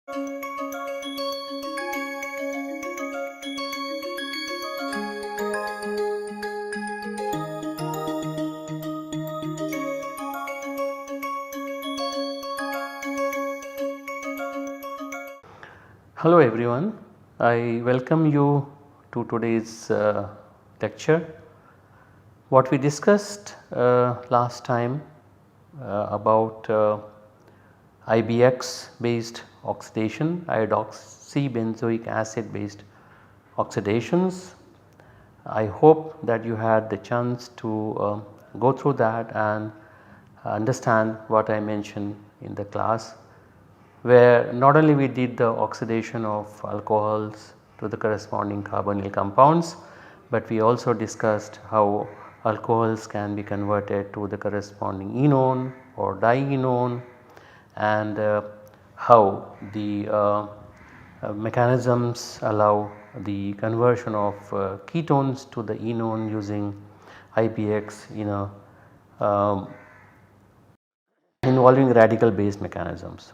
Hello everyone, I welcome you to today's lecture. What we discussed last time about IBX based oxidation, iodoxybenzoic acid based oxidations. I hope that you had the chance to go through that and understand what I mentioned in the class, where not only we did the oxidation of alcohols to the corresponding carbonyl compounds, but we also discussed how alcohols can be converted to the corresponding enone or dienone, and how the mechanisms allow the conversion of ketones to the enone using IBX in a involving radical based mechanisms.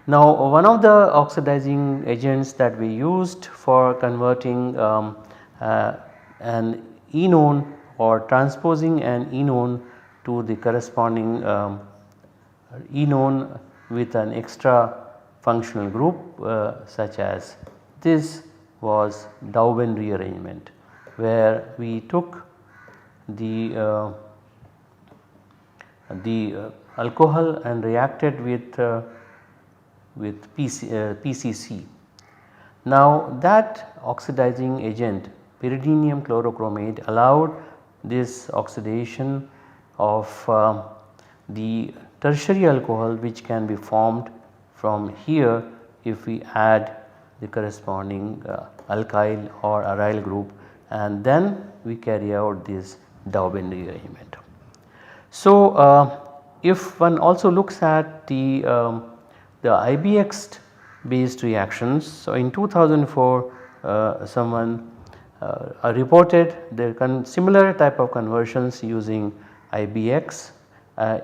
Now, one of the oxidizing agents that we used for converting an enone or transposing an enone to the corresponding enone with an extra functional group such as this was Dauben rearrangement, where we took the alcohol and reacted with PCC. Now that oxidizing agent pyridinium chlorochromate allowed this oxidation of the tertiary alcohol, which can be formed from here if we add the corresponding alkyl or aryl group, and then we carry out this Dauben rearrangement. So, if one also looks at the IBX based reactions, so in 2004 someone reported the similar type of conversions using IBX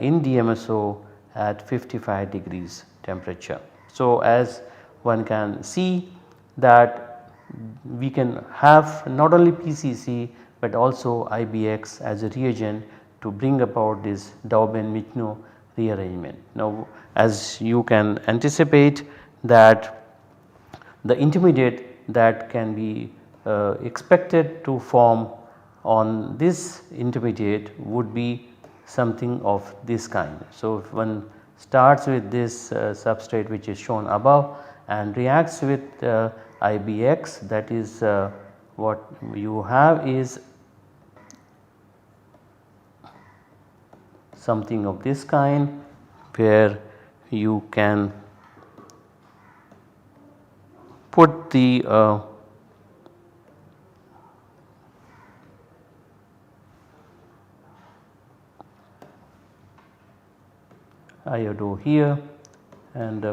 in DMSO at 55 degrees temperature. So, as one can see that we can have not only PCC but also IBX as a reagent to bring about this Dauben-Michno rearrangement. Now, as you can anticipate that the intermediate that can be expected to form on this intermediate would be something of this kind. So, if one starts with this substrate which is shown above and reacts with IBX, that is what you have is something of this kind, where you can put the iodo here and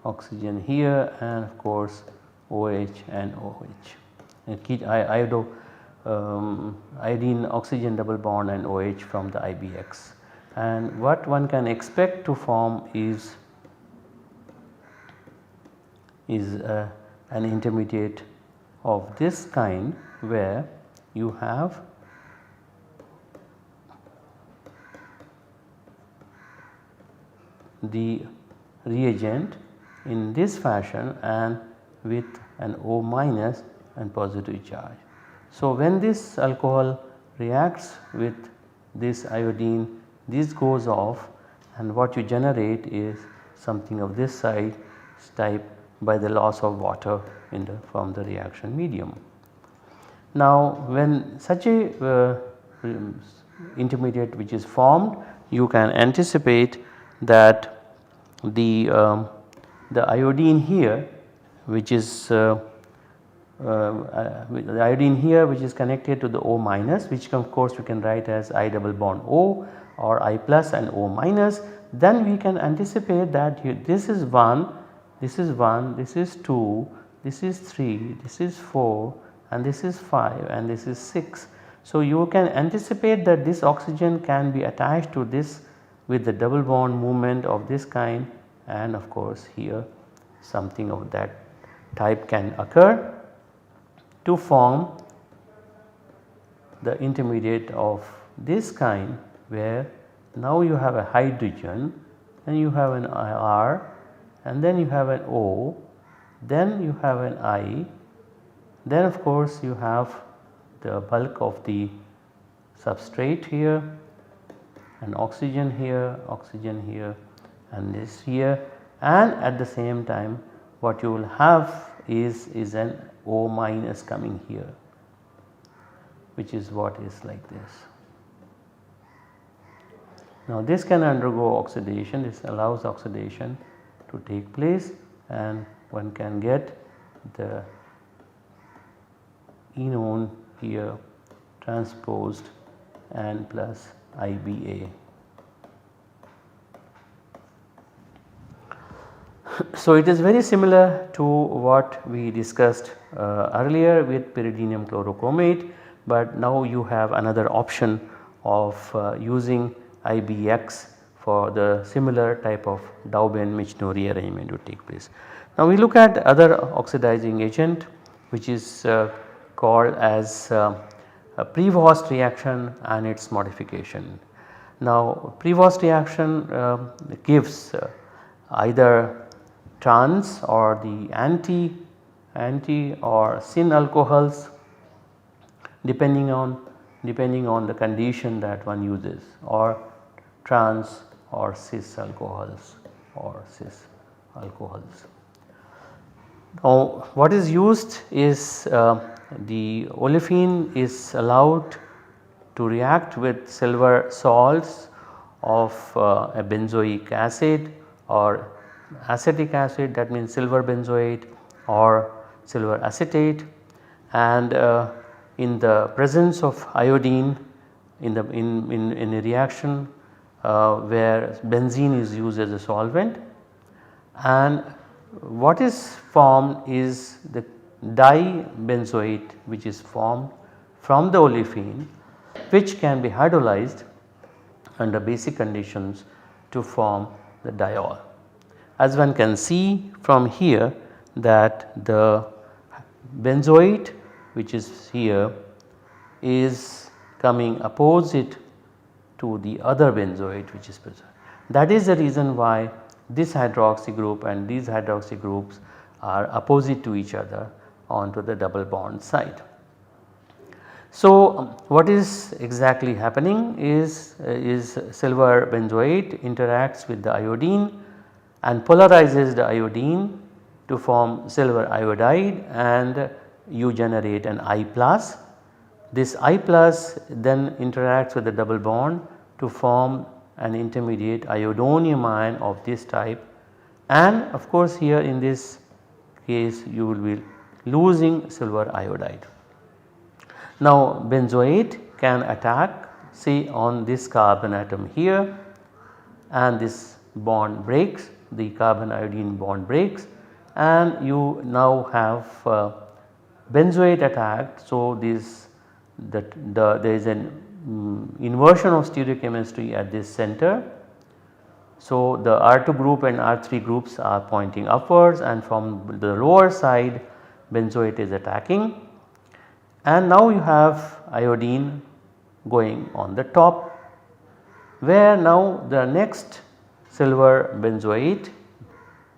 oxygen here, and of course OH and OH, and iodo iodine oxygen double bond and OH from the IBX. And what one can expect to form is an intermediate of this kind, where you have the reagent in this fashion and with an O minus and positive charge. So, when this alcohol reacts with this iodine, this goes off, and what you generate is something of this type by the loss of water from the reaction medium. Now, when such a intermediate which is formed, you can anticipate that the iodine here, which is the iodine here which is connected to the O minus, which of course we can write as I double bond O or I plus and O minus, then we can anticipate that this is 1, this is 1, this is 2, this is 3, this is 4 and this is 5 and this is 6. So, you can anticipate that this oxygen can be attached to this with the double bond movement of this kind and of course here something of that type can occur to form the intermediate of this kind, where now you have a hydrogen and you have an R and then you have an O, then you have an I, then of course you have the bulk of the substrate here, and oxygen here and this here, and at the same time what you will have is an O minus coming here, which is what is like this. Now this can undergo oxidation, this allows oxidation to take place, and one can get the enone here transposed and plus IBA. So it is very similar to what we discussed earlier with pyridinium chlorochromate, but now you have another option of using IBX for the similar type of Dauben-Michno rearrangement to take place. Now we look at other oxidizing agent, which is called as a Prevost reaction and its modification. Now Prevost reaction gives either trans or the anti or syn alcohols, depending on the condition that one uses, or trans or cis alcohols Now what is used is the olefin is allowed to react with silver salts of a benzoic acid or acetic acid, that means silver benzoate or silver acetate, and in the presence of iodine in a reaction where benzene is used as a solvent, and what is formed is the dibenzoate, which is formed from the olefin, which can be hydrolyzed under basic conditions to form the diol. As one can see from here that the benzoate, which is here, is coming opposite to the other benzoate which is present. That is the reason why this hydroxy group and these hydroxy groups are opposite to each other onto the double bond side. So what is exactly happening is silver benzoate interacts with the iodine and polarizes the iodine to form silver iodide, and you generate an I plus. This I plus then interacts with the double bond to form an intermediate iodonium ion of this type, and of course here in this case you will be losing silver iodide. Now benzoate can attack say on this carbon atom here, and this bond breaks, the carbon iodine bond breaks, and you now have benzoate attack. So this there is an inversion of stereochemistry at this center. So the R2 group and R3 groups are pointing upwards, and from the lower side benzoate is attacking, and now you have iodine going on the top, where now the next silver benzoate,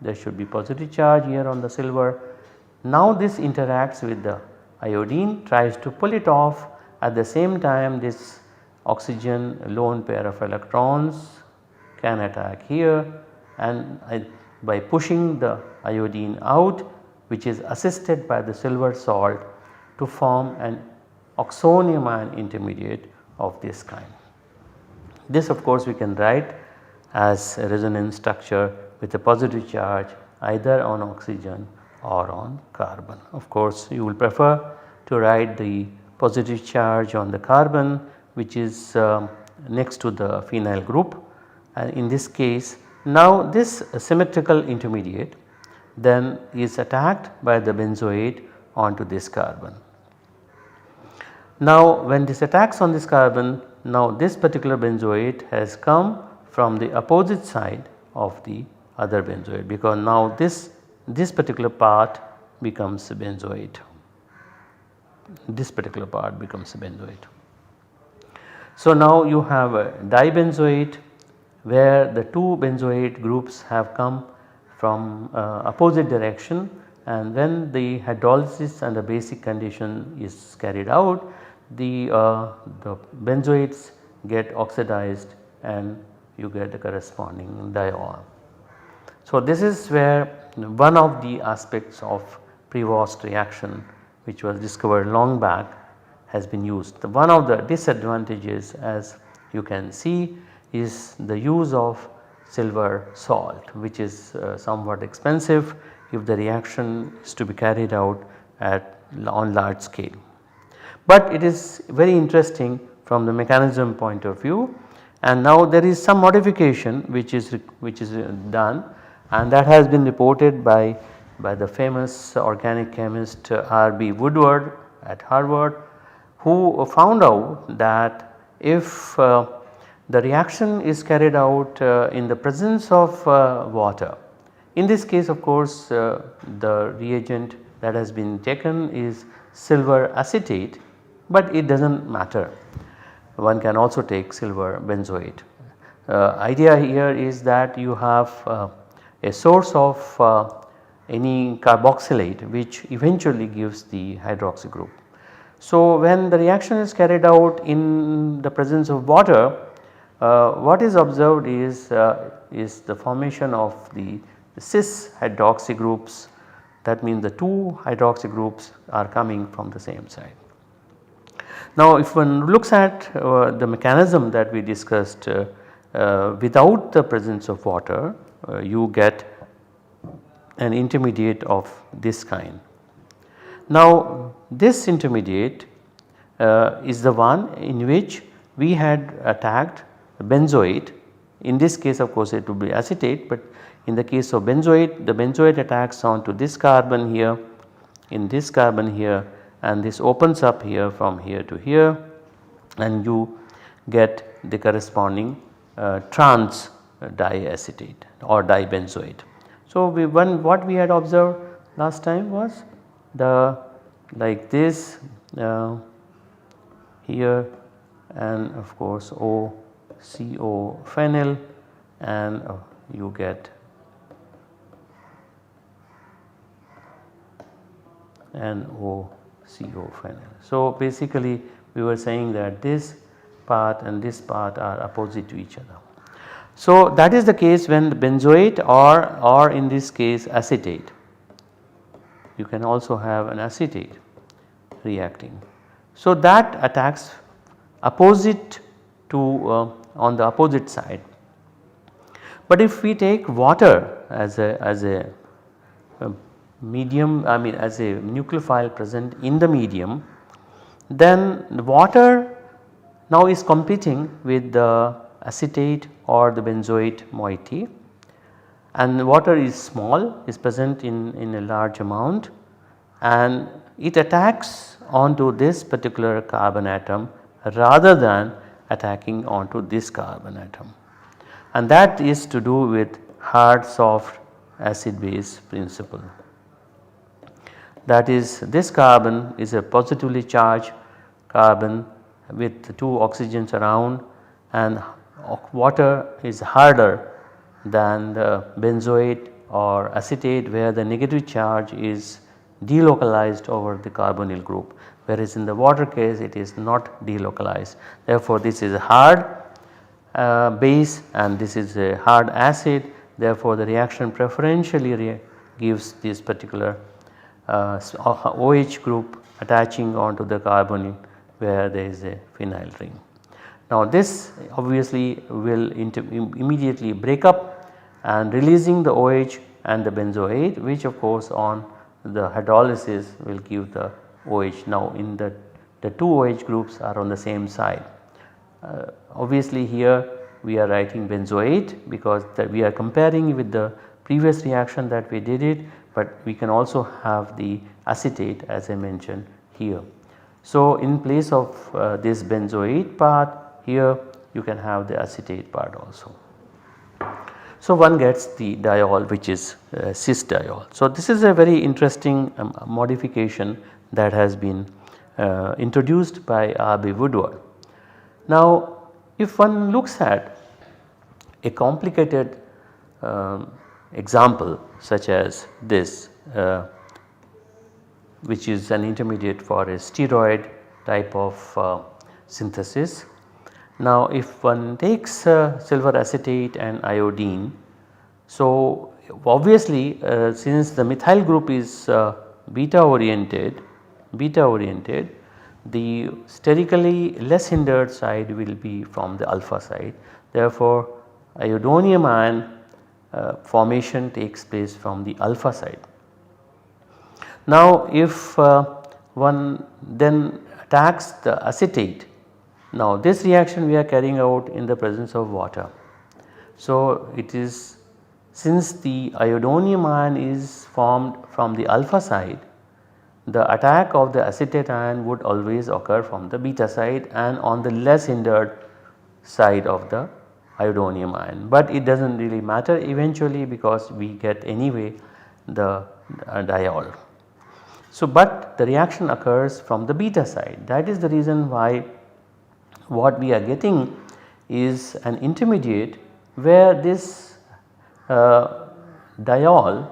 there should be positive charge here on the silver. Now this interacts with the iodine, tries to pull it off. At the same time this oxygen lone pair of electrons can attack here, and by pushing the iodine out, which is assisted by the silver salt, to form an oxonium ion intermediate of this kind. This of course we can write as a resonance structure with a positive charge either on oxygen or on carbon. Of course you will prefer to write the positive charge on the carbon, which is next to the phenyl group, and in this case now this symmetrical intermediate then is attacked by the benzoate onto this carbon. Now when this attacks on this carbon, now this particular benzoate has come from the opposite side of the other benzoate, because now this particular part becomes a benzoate, this particular part becomes a benzoate. So now you have a dibenzoate where the two benzoate groups have come from opposite direction, and when the hydrolysis and the basic condition is carried out, the benzoates get oxidized and you get a corresponding diol. So this is where one of the aspects of Prevost reaction, which was discovered long back, has been used. One of the disadvantages, as you can see, is the use of silver salt, which is somewhat expensive if the reaction is to be carried out on large scale. But it is very interesting from the mechanism point of view, and now there is some modification which is done, and that has been reported by the famous organic chemist R.B. Woodward at Harvard, who found out that if the reaction is carried out in the presence of water, in this case of course the reagent that has been taken is silver acetate, but it does not matter, one can also take silver benzoate. Idea here is that you have a source of any carboxylate which eventually gives the hydroxy group. So when the reaction is carried out in the presence of water, what is observed is the formation of the cis hydroxy groups. That means the two hydroxy groups are coming from the same side. Now if one looks at the mechanism that we discussed, without the presence of water you get an intermediate of this kind. Now this intermediate is the one in which we had attacked benzoate. In this case of course it would be acetate, but in the case of benzoate, the benzoate attacks onto this carbon here, in this carbon here, and this opens up here from here to here, and you get the corresponding trans diacetate or dibenzoate. So what we had observed last time was the like this here, and of course OCO phenyl, and you get an OCO phenyl. So basically we were saying that this part and this part are opposite to each other. So that is the case when the benzoate or in this case acetate. You can also have an acetate reacting. So that attacks opposite to on the opposite side. But if we take water as a medium, I mean as a nucleophile present in the medium, then the water now is competing with the acetate or the benzoate moiety, and water is small, is present in a large amount, and it attacks onto this particular carbon atom rather than attacking onto this carbon atom, and that is to do with hard soft acid base principle. That is, this carbon is a positively charged carbon with 2 oxygens around, and water is harder than the benzoate or acetate where the negative charge is delocalized over the carbonyl group, whereas in the water case it is not delocalized. Therefore this is a hard base and this is a hard acid, therefore the reaction preferentially gives this particular OH group attaching onto the carbonyl where there is a phenyl ring. Now this obviously will immediately break up and releasing the OH and the benzoate, which of course on the hydrolysis will give the OH. Now in the 2 OH groups are on the same side. Obviously here we are writing benzoate because we are comparing with the previous reaction that we did it, but we can also have the acetate as I mentioned here. So in place of this benzoate part, here you can have the acetate part also. So, one gets the diol which is cis diol. So, this is a very interesting modification that has been introduced by R.B. Woodward. Now, if one looks at a complicated example such as this, which is an intermediate for a steroid type of synthesis. Now, if one takes silver acetate and iodine, so obviously since the methyl group is beta oriented, the sterically less hindered side will be from the alpha side. Therefore, iodonium ion formation takes place from the alpha side. Now, if one then attacks the acetate, now this reaction we are carrying out in the presence of water. So, it is since the iodonium ion is formed from the alpha side, the attack of the acetate ion would always occur from the beta side and on the less hindered side of the iodonium ion, but it does not really matter eventually because we get anyway the diol. So, but the reaction occurs from the beta side, that is the reason why what we are getting is an intermediate where this diol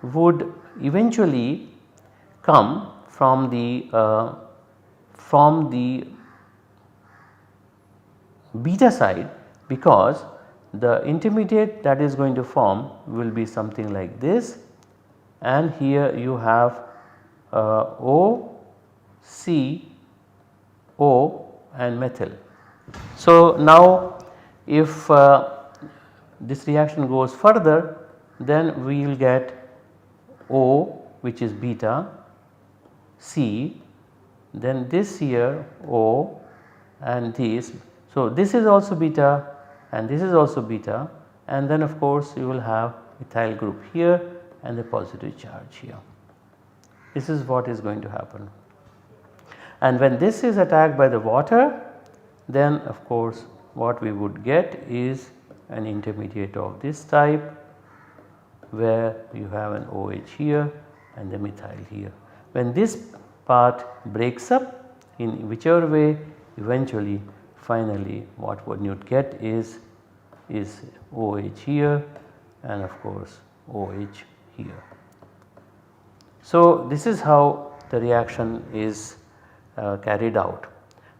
would eventually come from the beta side, because the intermediate that is going to form will be something like this, and here you have O, C, O and methyl. So, now if this reaction goes further, then we will get O which is beta, C, then this here O and this. So, this is also beta and this is also beta, and then of course you will have methyl group here and the positive charge here. This is what is going to happen. And when this is attacked by the water, then of course what we would get is an intermediate of this type, where you have an OH here and the methyl here. When this part breaks up in whichever way, eventually finally what one would get is OH here and of course OH here. So, this is how the reaction is carried out.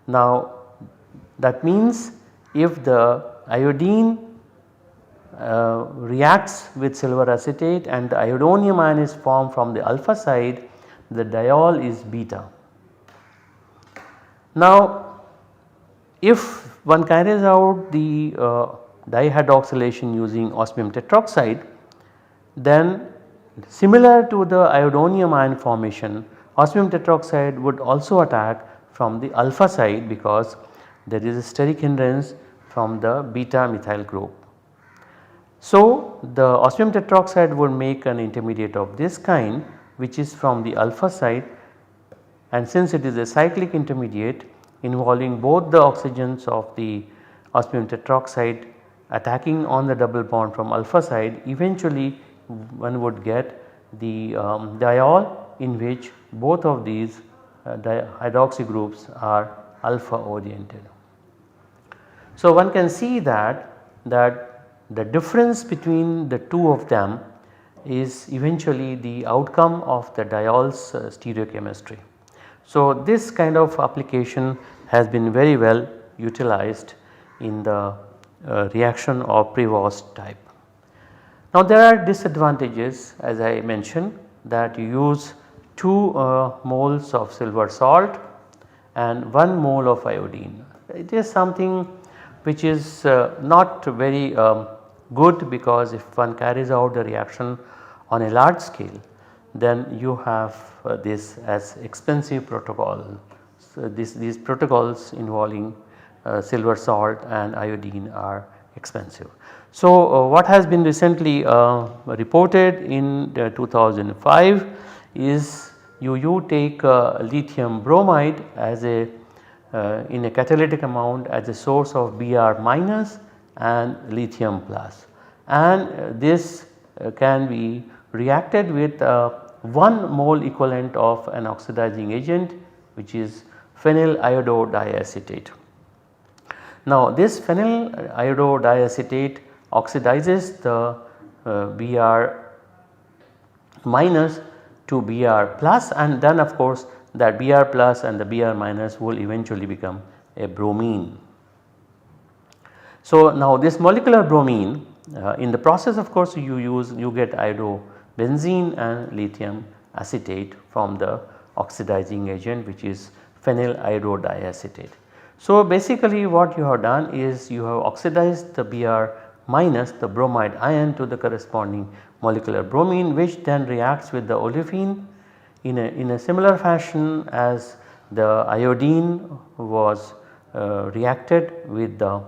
Now, that means if the iodine reacts with silver acetate and the iodonium ion is formed from the alpha side, the diol is beta. Now, if one carries out the dihydroxylation using osmium tetroxide, then similar to the iodonium ion formation, osmium tetroxide would also attack from the alpha side, because there is a steric hindrance from the beta methyl group. So, the osmium tetroxide would make an intermediate of this kind, which is from the alpha side, and since it is a cyclic intermediate involving both the oxygens of the osmium tetroxide attacking on the double bond from alpha side, eventually one would get the diol in which both of these hydroxy groups are alpha oriented. So, one can see that the difference between the two of them is eventually the outcome of the diols stereochemistry. So, this kind of application has been very well utilized in the reaction of Prevost type. Now, there are disadvantages, as I mentioned, that you use 2 moles of silver salt and 1 mole of iodine. It is something which is not very good, because if one carries out the reaction on a large scale, then you have this as expensive protocol. So, these protocols involving silver salt and iodine are expensive. So, what has been recently reported in 2005 is you take lithium bromide as a in a catalytic amount as a source of Br minus and lithium plus, and this can be reacted with 1 mole equivalent of an oxidizing agent, which is phenyl iododiacetate. Now this phenyl iododiacetate oxidizes the Br minus to Br plus, and then of course that Br plus and the Br minus will eventually become a bromine. So now this molecular bromine, in the process of course you get iodobenzene and lithium acetate from the oxidizing agent, which is phenyl iododiacetate. So basically what you have done is you have oxidized the Br minus, the bromide ion, to the corresponding molecular bromine, which then reacts with the olefin in a similar fashion as the iodine was reacted with the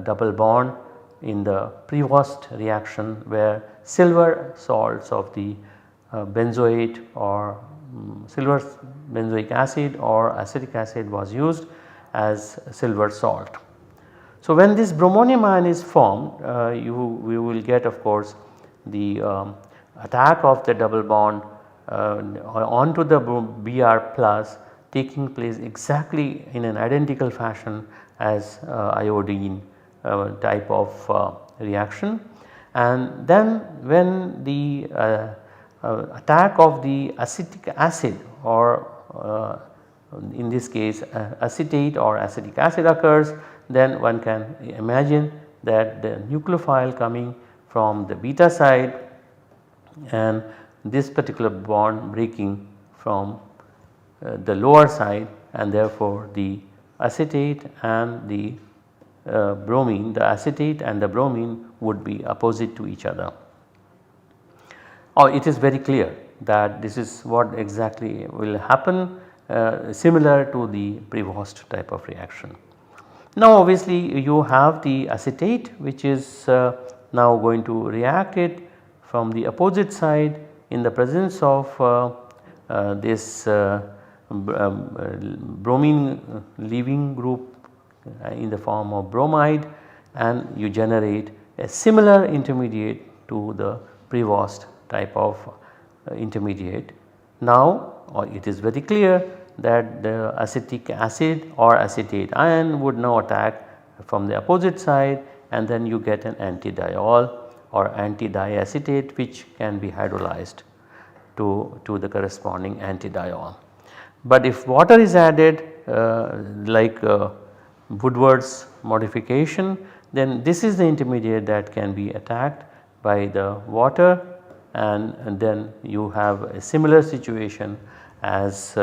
double bond in the Prevost reaction, where silver salts of the benzoate or silver benzoic acid or acetic acid was used as silver salt. So when this bromonium ion is formed, we will get of course the attack of the double bond onto the Br plus taking place exactly in an identical fashion as iodine type of reaction, and then when the attack of the acetic acid or in this case acetate or acetic acid occurs, then one can imagine that the nucleophile coming from the beta side and this particular bond breaking from the lower side, and therefore the acetate and the bromine, the acetate and the bromine would be opposite to each other. Or it is very clear that this is what exactly will happen, similar to the Prevost type of reaction. Now obviously you have the acetate, which is now going to react it from the opposite side in the presence of this bromine leaving group in the form of bromide, and you generate a similar intermediate to the Prevost type of intermediate. Now it is very clear that the acetic acid or acetate ion would now attack from the opposite side, and then you get an antidiol or antidiacetate, which can be hydrolyzed to the corresponding antidiol. But if water is added like Woodward's modification, then this is the intermediate that can be attacked by the water, and then you have a similar situation as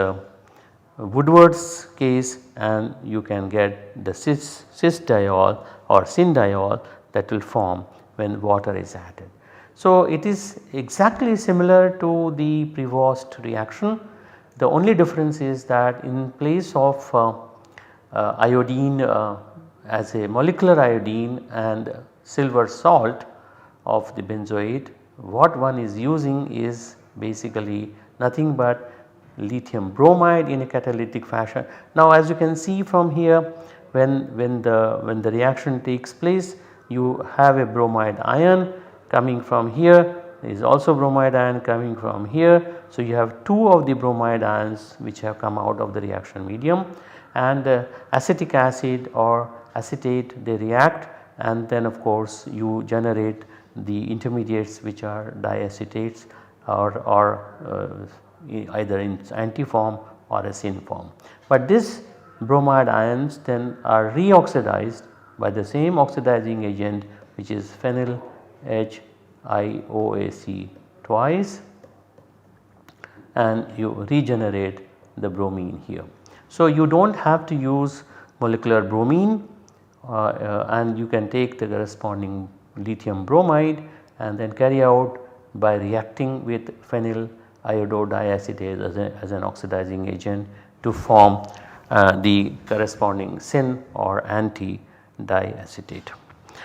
Woodward's case, and you can get the cis-diol or syn-diol that will form when water is added. So it is exactly similar to the Prevost reaction. The only difference is that in place of iodine as a molecular iodine and silver salt of the benzoate, what one is using is basically nothing but lithium bromide in a catalytic fashion. Now as you can see from here, when the reaction takes place, you have a bromide ion coming from here, there is also bromide ion coming from here. So you have 2 of the bromide ions which have come out of the reaction medium, and acetic acid or acetate, they react, and then of course you generate the intermediates which are diacetates or either in antiform or a syn form. But this bromide ions then are reoxidized by the same oxidizing agent, which is phenyl HIOAC twice, and you regenerate the bromine here. So you do not have to use molecular bromine, and you can take the corresponding lithium bromide and then carry out by reacting with phenyl iododiacetate as an oxidizing agent to form the corresponding syn or anti-diacetate.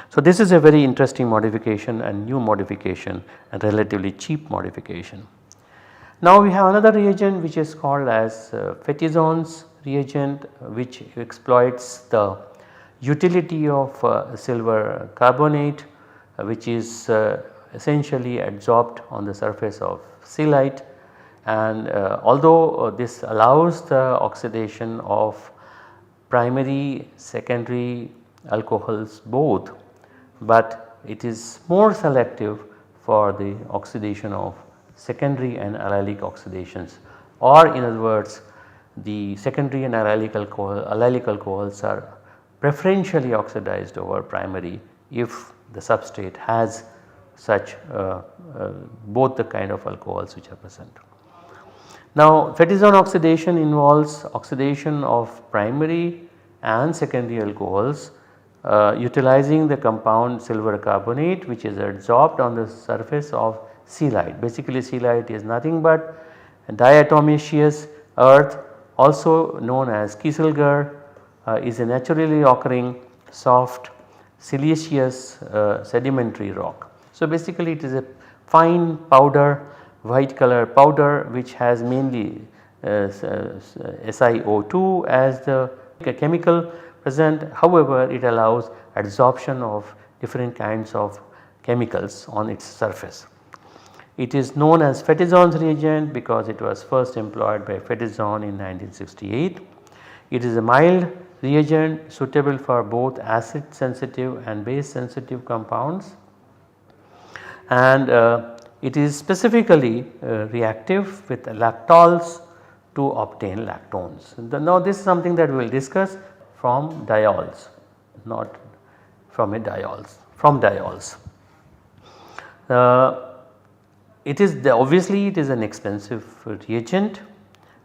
So this is a very interesting modification and new modification and relatively cheap modification. Now we have another reagent which is called as Fetizonâ's reagent, which exploits the utility of silver carbonate which is essentially adsorbed on the surface of sealite, and although this allows the oxidation of primary, secondary alcohols both, but it is more selective for the oxidation of secondary and allylic oxidations, or in other words the secondary and allylic alcohols are preferentially oxidized over primary if the substrate has such both the kind of alcohols which are present. Now Fetizonâ oxidation involves oxidation of primary and secondary alcohols utilizing the compound silver carbonate which is adsorbed on the surface of sealite. Basically sealite is nothing but diatomaceous earth, also known as kieselguhr, is a naturally occurring soft siliceous sedimentary rock. So basically it is a fine powder, white color powder which has mainly SiO2 as the chemical present. However, it allows adsorption of different kinds of chemicals on its surface. It is known as Fetizon's reagent because it was first employed by Fetizon in 1968. It is a mild reagent suitable for both acid sensitive and base sensitive compounds, and it is specifically reactive with lactols to obtain lactones. Now this is something that we will discuss from diols, not from diols, from diols. Obviously it is an expensive reagent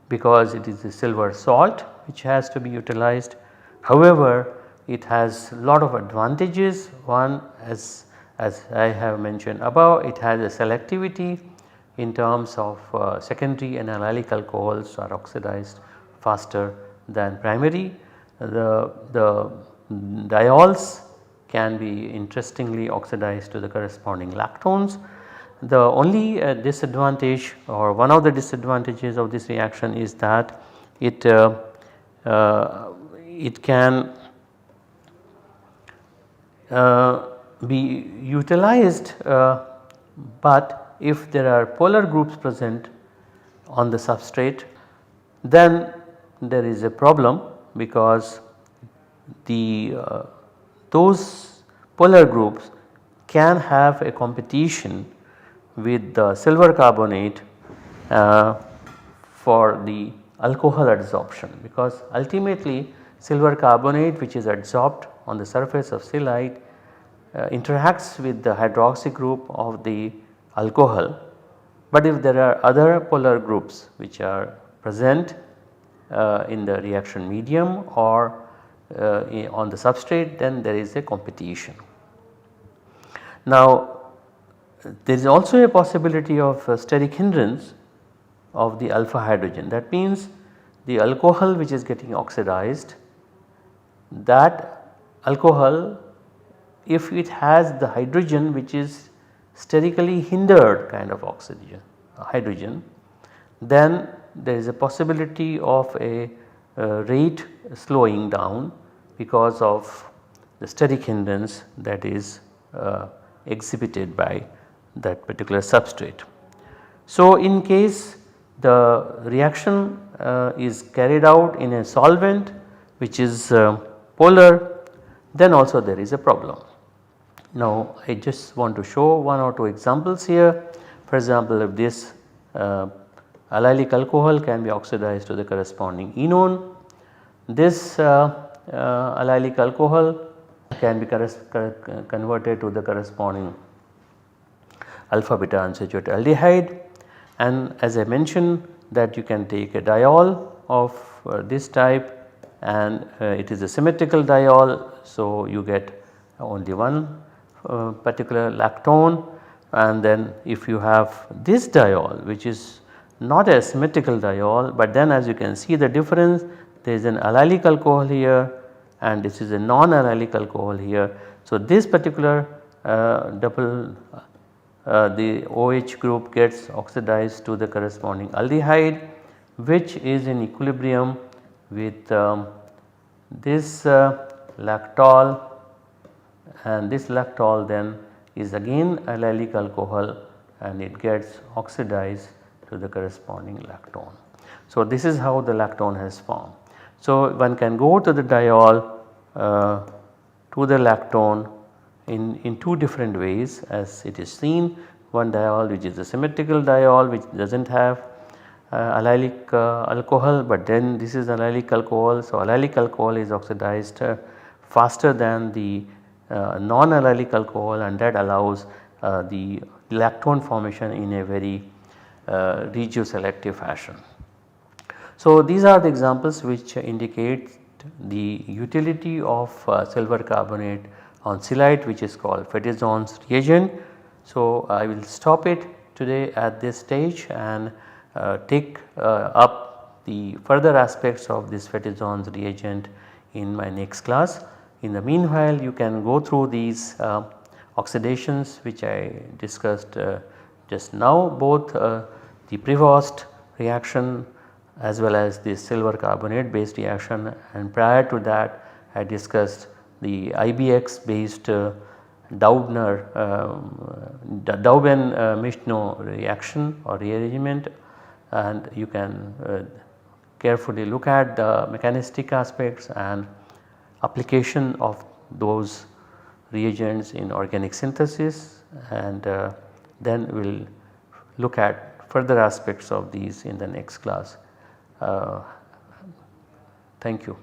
because it is a silver salt which has to be utilized. However, it has lot of advantages. One, as I have mentioned above, it has a selectivity in terms of secondary and allylic alcohols are oxidized faster than primary. The diols can be interestingly oxidized to the corresponding lactones. The only disadvantage, or one of the disadvantages of this reaction, is that it can be utilized, but if there are polar groups present on the substrate, then there is a problem because those polar groups can have a competition with the silver carbonate for the alcohol adsorption, because ultimately silver carbonate which is adsorbed on the surface of sealite interacts with the hydroxy group of the alcohol. But if there are other polar groups which are present in the reaction medium or on the substrate, then there is a competition. Now there is also a possibility of steric hindrance of the alpha hydrogen. That means the alcohol which is getting oxidized, that alcohol, if it has the hydrogen which is sterically hindered kind of oxygen hydrogen, then there is a possibility of a rate slowing down because of the steric hindrance that is exhibited by that particular substrate. So in case the reaction is carried out in a solvent which is polar, then also there is a problem. Now I just want to show one or two examples here. For example, if this allylic alcohol can be oxidized to the corresponding enone, this allylic alcohol can be converted to the corresponding alpha beta unsaturated aldehyde, and as I mentioned that you can take a diol of this type, and it is a symmetrical diol. So you get only one particular lactone, and then if you have this diol which is not a symmetrical diol, but then as you can see the difference, there is an allylic alcohol here and this is a non-allylic alcohol here. So this particular the OH group gets oxidized to the corresponding aldehyde, which is in equilibrium with this lactol, and this lactol then is again allylic alcohol and it gets oxidized to the corresponding lactone. So, this is how the lactone has formed. So, one can go to the diol to the lactone in two different ways as it is seen. One diol which is a symmetrical diol which does not have allylic alcohol, but then this is allylic alcohol. So, allylic alcohol is oxidized faster than the non-allylic alcohol, and that allows the lactone formation in a very regioselective fashion. So, these are the examples which indicate the utility of silver carbonate on silicate, which is called Fetizonâ's reagent. So, I will stop it today at this stage and take up the further aspects of this Fetizonâ's reagent in my next class. In the meanwhile, you can go through these oxidations which I discussed just now, both the Prevost reaction as well as the silver carbonate based reaction, and prior to that I discussed the IBX based Dauben-Michno reaction or rearrangement, and you can carefully look at the mechanistic aspects and application of those reagents in organic synthesis, and then we will look at further aspects of these in the next class. Thank you.